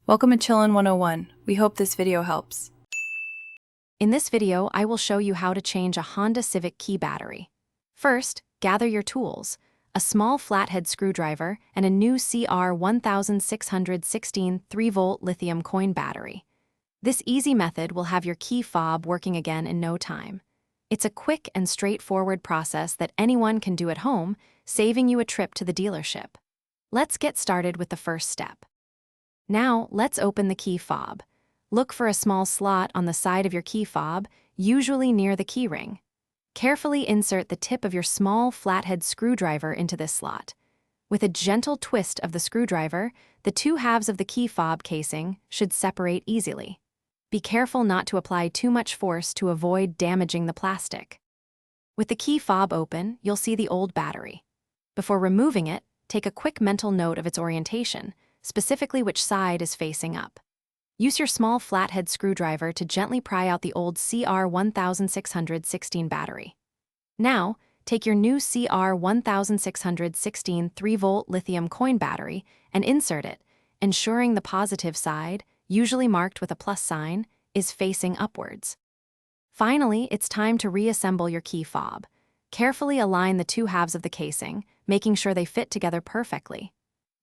Welcome to Chillin' 101. We hope this video helps. In this video, I will show you how to change a Honda Civic key battery. First, gather your tools, a small flathead screwdriver and a new CR1616 3-volt lithium coin battery. This easy method will have your key fob working again in no time. It's a quick and straightforward process that anyone can do at home, saving you a trip to the dealership. Let's get started with the first step. Now, let's open the key fob. Look for a small slot on the side of your key fob, usually near the key ring. Carefully insert the tip of your small flathead screwdriver into this slot. With a gentle twist of the screwdriver, the two halves of the key fob casing should separate easily. Be careful not to apply too much force to avoid damaging the plastic. With the key fob open, you'll see the old battery. Before removing it, take a quick mental note of its orientation, specifically which side is facing up. Use your small flathead screwdriver to gently pry out the old CR1616 battery. Now, take your new CR1616 3-volt lithium coin battery and insert it, ensuring the positive side, usually marked with a plus sign, is facing upwards. Finally, it's time to reassemble your key fob. Carefully align the two halves of the casing, making sure they fit together perfectly.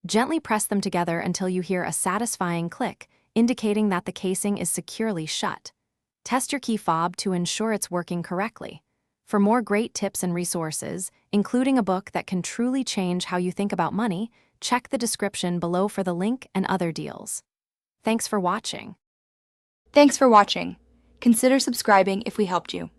Gently press them together until you hear a satisfying click, indicating that the casing is securely shut. Test your key fob to ensure it's working correctly. For more great tips and resources, including a book that can truly change how you think about money, check the description below for the link and other deals. Thanks for watching. Thanks for watching. Consider subscribing if we helped you.